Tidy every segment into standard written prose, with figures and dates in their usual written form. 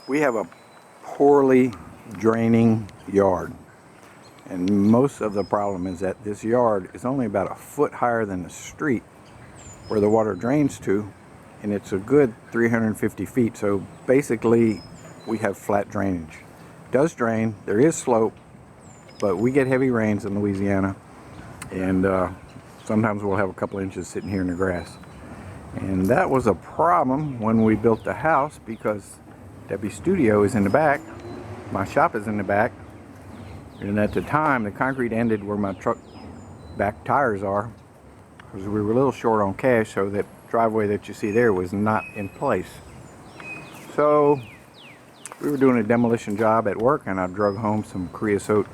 We have a poorly draining yard, and most of the problem is that this yard is only about a foot higher than the street where the water drains to, and it's a good 350 feet. So basically we have flat drainage. It does drain, there is slope, but we get heavy rains in Louisiana, and sometimes we'll have a couple inches sitting here in the grass. And that was a problem when we built the house, because Debbie's studio is in the back, my shop is in the back, and at the time the concrete ended where my truck back tires are, because we were a little short on cash, so that driveway that you see there was not in place. So we were doing a demolition job at work, and I drug home some creosote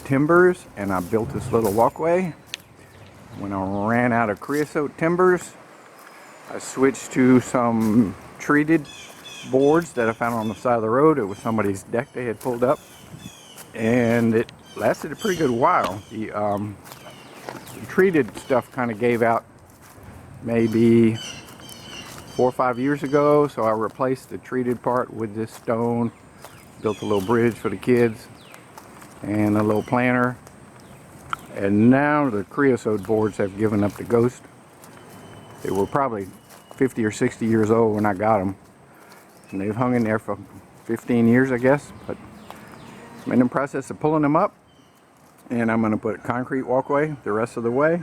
timbers and I built this little walkway. When I ran out of creosote timbers, I switched to some treated boards that I found on the side of the road. It was somebody's deck they had pulled up, and it lasted a pretty good while. The treated stuff kind of gave out maybe 4 or 5 years ago, so I replaced the treated part with this stone, built a little bridge for the kids and a little planter, and now the creosote boards have given up the ghost. They were probably 50 or 60 years old when I got them, and they've hung in there for 15 years, I guess. But I'm in the process of pulling them up, and I'm going to put a concrete walkway the rest of the way.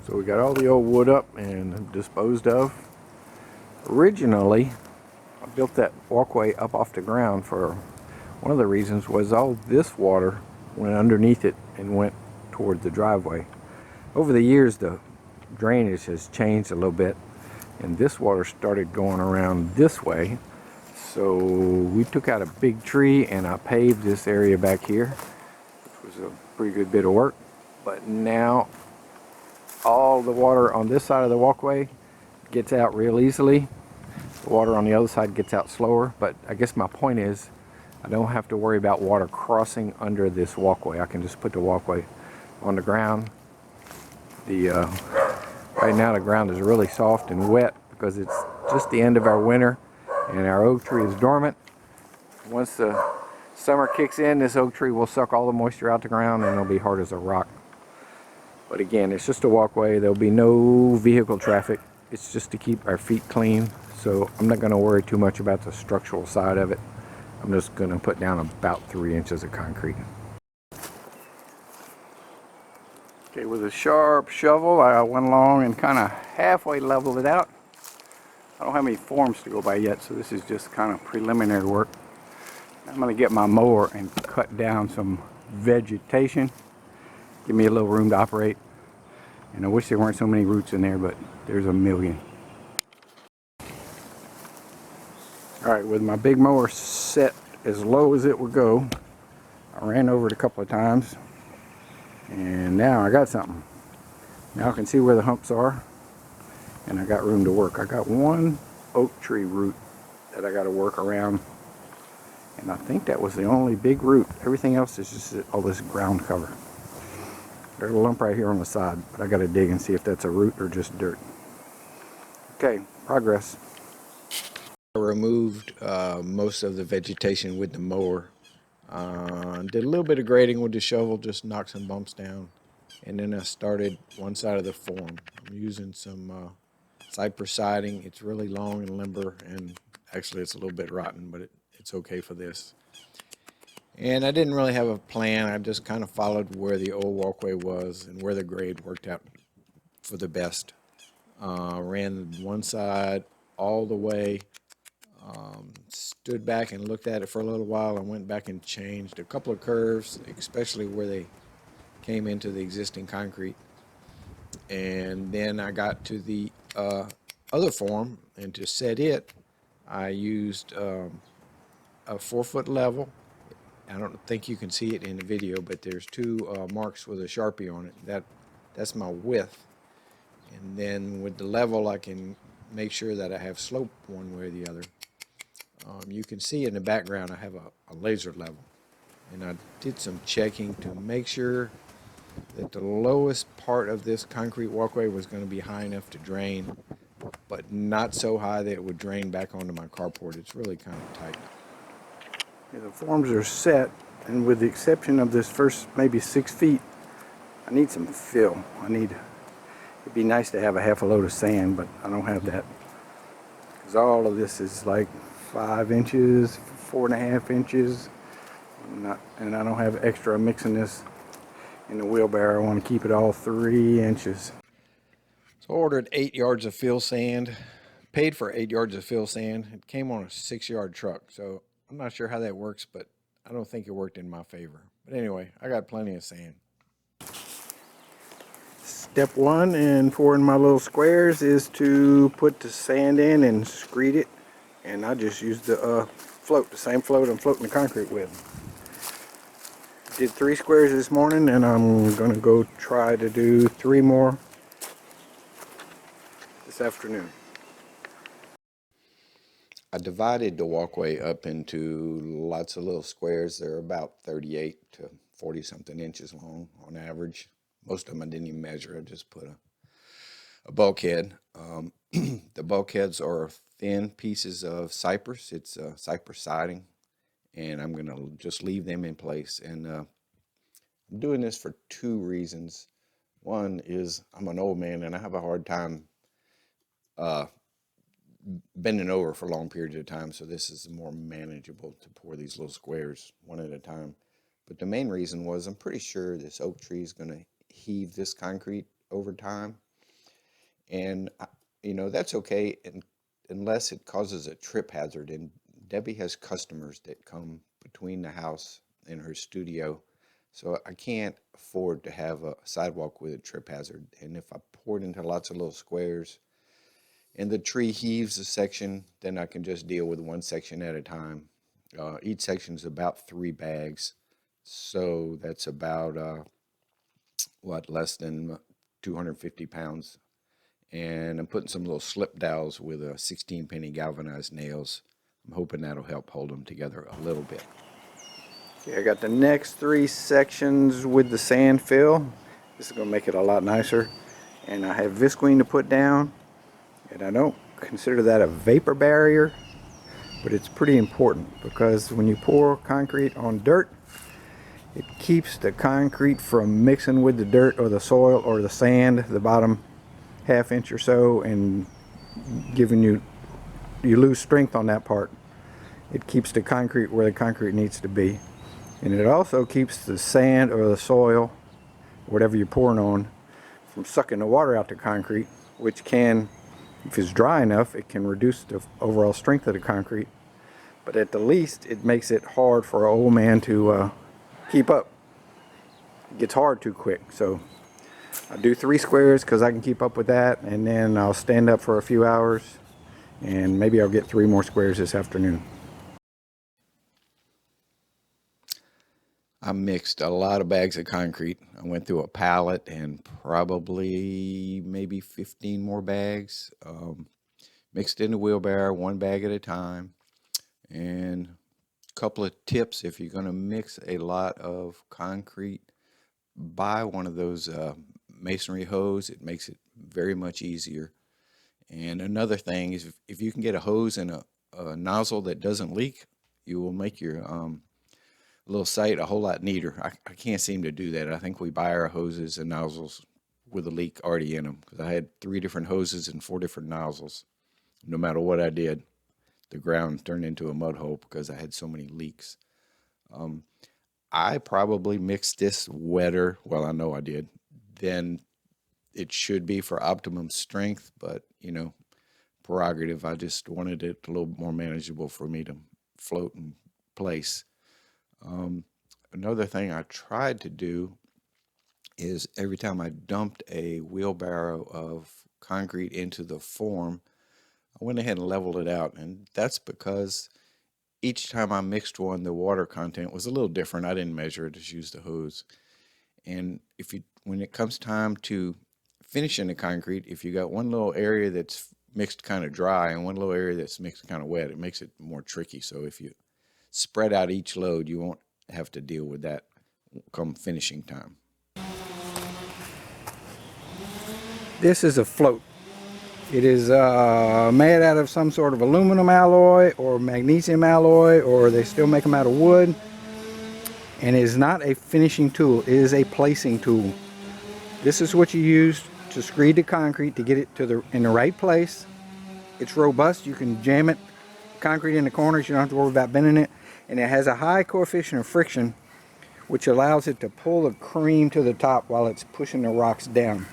So we got all the old wood up and disposed of. Originally, I built that walkway up off the ground for one of the reasons was all this water went underneath it and went toward the driveway. Over the years, the drainage has changed a little bit, and this water started going around this way. So we took out a big tree and I paved this area back here, which was a pretty good bit of work. But now all the water on this side of the walkway gets out real easily. The water on the other side gets out slower. But I guess my point is, I don't have to worry about water crossing under this walkway. I can just put the walkway on the ground. Right now the ground is really soft and wet because it's just the end of our winter and our oak tree is dormant. Once the summer kicks in, this oak tree will suck all the moisture out the ground and it'll be hard as a rock. But again, it's just a walkway. There'll be no vehicle traffic. It's just to keep our feet clean. So I'm not going to worry too much about the structural side of it. I'm just going to put down about 3 inches of concrete. Okay, with a sharp shovel, I went along and kind of halfway leveled it out. I don't have any forms to go by yet, so this is just kind of preliminary work. I'm going to get my mower and cut down some vegetation. Give me a little room to operate. And I wish there weren't so many roots in there, but there's a million. Alright, with my big mower set as low as it would go, I ran over it a couple of times, and now I got something. Now I can see where the humps are, and I got room to work. I got one oak tree root that I got to work around, and I think that was the only big root. Everything else is just all this ground cover. There's a lump right here on the side, but I got to dig and see if that's a root or just dirt. Okay, progress. I removed most of the vegetation with the mower. Did a little bit of grading with the shovel, just knocked some bumps down. And then I started one side of the form. I'm using some cypress siding. It's really long and limber, and actually it's a little bit rotten, but it's okay for this. And I didn't really have a plan. I just kind of followed where the old walkway was and where the grade worked out for the best. Ran one side all the way, stood back and looked at it for a little while, and went back and changed a couple of curves, especially where they came into the existing concrete. And then I got to the other form, and to set it, I used a 4-foot level. I don't think you can see it in the video, but there's two marks with a Sharpie on it. That's my width. And then with the level, I can make sure that I have slope one way or the other. You can see in the background I have a laser level. And I did some checking to make sure that the lowest part of this concrete walkway was going to be high enough to drain, but not so high that it would drain back onto my carport. It's really kind of tight. Yeah, the forms are set, and with the exception of this first maybe 6 feet, I need some fill. It'd be nice to have a half a load of sand, but I don't have that. Because all of this is like 5 inches, 4.5 inches, and I don't have extra mixing this in the wheelbarrow. I want to keep it all 3 inches. So I ordered 8 yards of fill sand, paid for 8 yards of fill sand. It came on a 6-yard truck, so I'm not sure how that works, but I don't think it worked in my favor. But anyway, I got plenty of sand. Step 1 in pouring my little squares is to put the sand in and screed it. And I just used the float, the same float I'm floating the concrete with. Did 3 squares this morning, and I'm going to go try to do 3 more this afternoon. I divided the walkway up into lots of little squares. They're about 38 to 40 something inches long on average. Most of them I didn't even measure. I just put a bulkhead. The bulkheads are thin pieces of cypress. It's cypress siding, and I'm going to just leave them in place. And I'm doing this for 2 reasons. One is I'm an old man, and I have a hard time bending over for long periods of time, so this is more manageable to pour these little squares one at a time. But the main reason was I'm pretty sure this oak tree is going to heave this concrete over time, and that's okay unless it causes a trip hazard. And Debbie has customers that come between the house and her studio, so I can't afford to have a sidewalk with a trip hazard. And if I pour it into lots of little squares and the tree heaves a section, then I can just deal with one section at a time. Each section is about 3 bags, so that's about less than 250 pounds. And I'm putting some little slip dowels with 16-penny galvanized nails. I'm hoping that'll help hold them together a little bit. Okay, I got the next 3 sections with the sand fill. This is going to make it a lot nicer. And I have visqueen to put down. And I don't consider that a vapor barrier, but it's pretty important because when you pour concrete on dirt, it keeps the concrete from mixing with the dirt or the soil or the sand, the bottom ½ inch or so, and giving you lose strength on that part. It keeps the concrete where the concrete needs to be. And it also keeps the sand or the soil, whatever you're pouring on, from sucking the water out the concrete, which can, if it's dry enough, it can reduce the overall strength of the concrete. But at the least, it makes it hard for an old man to keep up. It gets hard too quick. So I'll do 3 squares because I can keep up with that, and then I'll stand up for a few hours, and maybe I'll get 3 more squares this afternoon. I mixed a lot of bags of concrete. I went through a pallet and probably maybe 15 more bags. Mixed in the wheelbarrow, one bag at a time. And a couple of tips: if you're going to mix a lot of concrete, buy one of those masonry hose. It makes it very much easier. And another thing is if you can get a hose and a nozzle that doesn't leak, you will make your little site a whole lot neater. I can't seem to do that. I think we buy our hoses and nozzles with a leak already in them, because I had 3 different hoses and 4 different nozzles. No matter what I did, the ground turned into a mud hole because I had so many leaks. I probably mixed this wetter, well, I know I did, than it should be for optimum strength, but prerogative. I just wanted it a little more manageable for me to float in place. Another thing I tried to do is every time I dumped a wheelbarrow of concrete into the form, I went ahead and leveled it out. And that's because each time I mixed one, the water content was a little different. I didn't measure it, just used the hose. And when it comes time to finishing the concrete, if you got one little area that's mixed kind of dry and one little area that's mixed kind of wet, it makes it more tricky. So if you spread out each load, you won't have to deal with that come finishing time. This is a float. It is made out of some sort of aluminum alloy or magnesium alloy, or they still make them out of wood. And it is not a finishing tool, it is a placing tool. This is what you use to screed the concrete to get it in the right place. It's robust. You can jam it, concrete in the corners. You don't have to worry about bending it. And it has a high coefficient of friction, which allows it to pull the cream to the top while it's pushing the rocks down.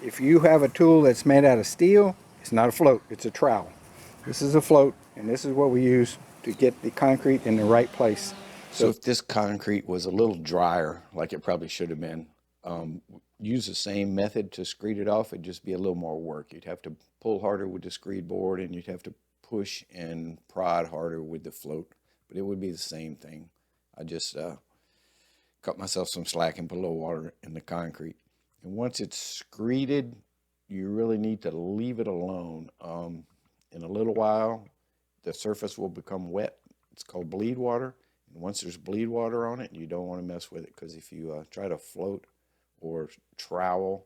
If you have a tool that's made out of steel, it's not a float, it's a trowel. This is a float, and this is what we use to get the concrete in the right place. So if this concrete was a little drier, like it probably should have been, use the same method to screed it off. It'd just be a little more work. You'd have to pull harder with the screed board, and you'd have to push and prod harder with the float, but it would be the same thing. I just cut myself some slack and put a little water in the concrete. And once it's screeded, you really need to leave it alone. In a little while, the surface will become wet. It's called bleed water. And once there's bleed water on it, you don't want to mess with it, because if you try to float or trowel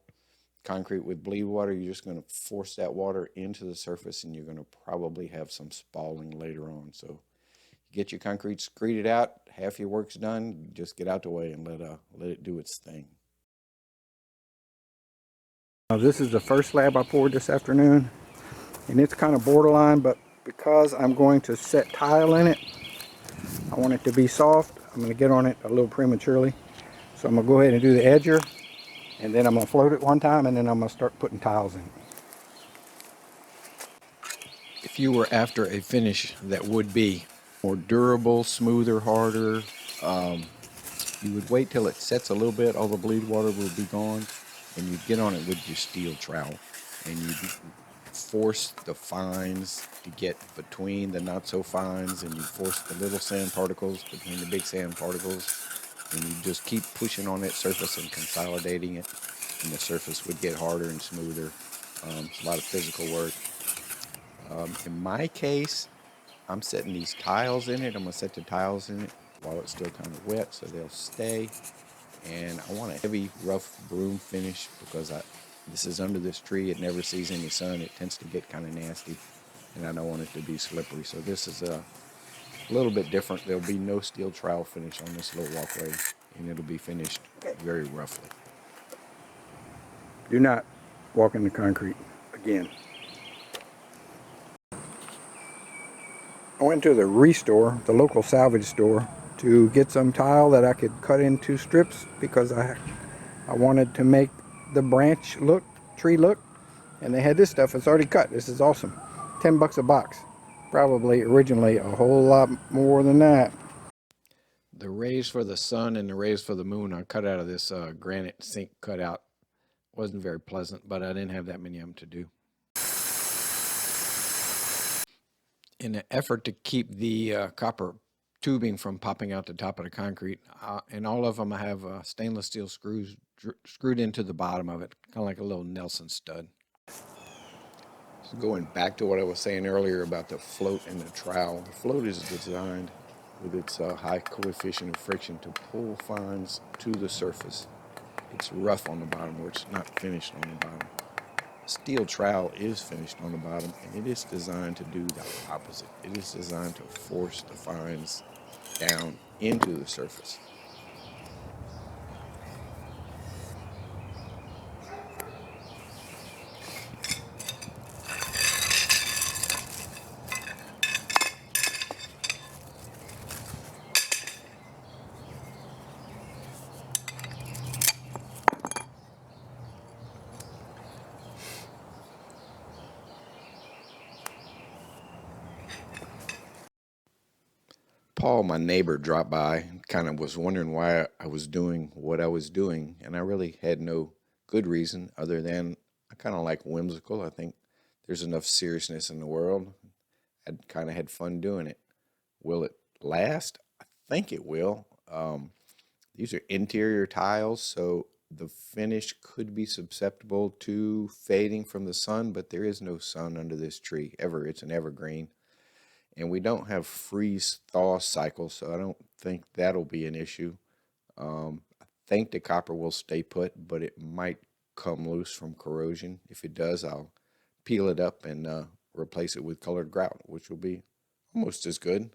concrete with bleed water, you're just going to force that water into the surface, and you're going to probably have some spalling later on. So get your concrete screeded out, half your work's done, just get out the way and let it do its thing. Now this is the first slab I poured this afternoon, and it's kind of borderline, but because I'm going to set tile in it, I want it to be soft. I'm going to get on it a little prematurely, so I'm going to go ahead and do the edger, and then I'm going to float it one time, and then I'm going to start putting tiles in it. If you were after a finish that would be more durable, smoother, harder, you would wait till it sets a little bit, all the bleed water will be gone, and you'd get on it with your steel trowel, and you'd force the fines to get between the not so fines, and you force the little sand particles between the big sand particles, and you just keep pushing on that surface and consolidating it, and the surface would get harder and smoother. It's a lot of physical work. In my case, I'm setting these tiles in it. I'm going to set the tiles in it while it's still kind of wet so they'll stay. And I want a heavy, rough broom finish because this is under this tree. It never sees any sun. It tends to get kind of nasty, and I don't want it to be slippery. So this is a little bit different. There'll be no steel trowel finish on this little walkway, and it'll be finished very roughly. Do not walk in the concrete again. I went to the Restore, the local salvage store, to get some tile that I could cut into strips because I wanted to make the branch look, tree look, and they had this stuff. It's already cut. This is awesome. $10 a box. Probably originally a whole lot more than that. The rays for the sun and the rays for the moon are cut out of this granite sink cutout. Wasn't very pleasant, but I didn't have that many of them to do. In an effort to keep the copper tubing from popping out the top of the concrete. And all of them have stainless steel screws screwed into the bottom of it, kind of like a little Nelson stud. So going back to what I was saying earlier about the float and the trowel, the float is designed with its high coefficient of friction to pull fines to the surface. It's rough on the bottom, where it's not finished on the bottom. Steel trowel is finished on the bottom, and it is designed to do the opposite. It is designed to force the fines down into the surface. Paul, my neighbor, dropped by, kind of was wondering why I was doing what I was doing, and I really had no good reason other than I kind of like whimsical. I think there's enough seriousness in the world. I kind of had fun doing it. Will it last? I think it will. These are interior tiles, so the finish could be susceptible to fading from the sun, but there is no sun under this tree ever. It's an evergreen. And we don't have freeze-thaw cycles, so I don't think that'll be an issue. I think the copper will stay put, but it might come loose from corrosion. If it does, I'll peel it up and replace it with colored grout, which will be almost as good.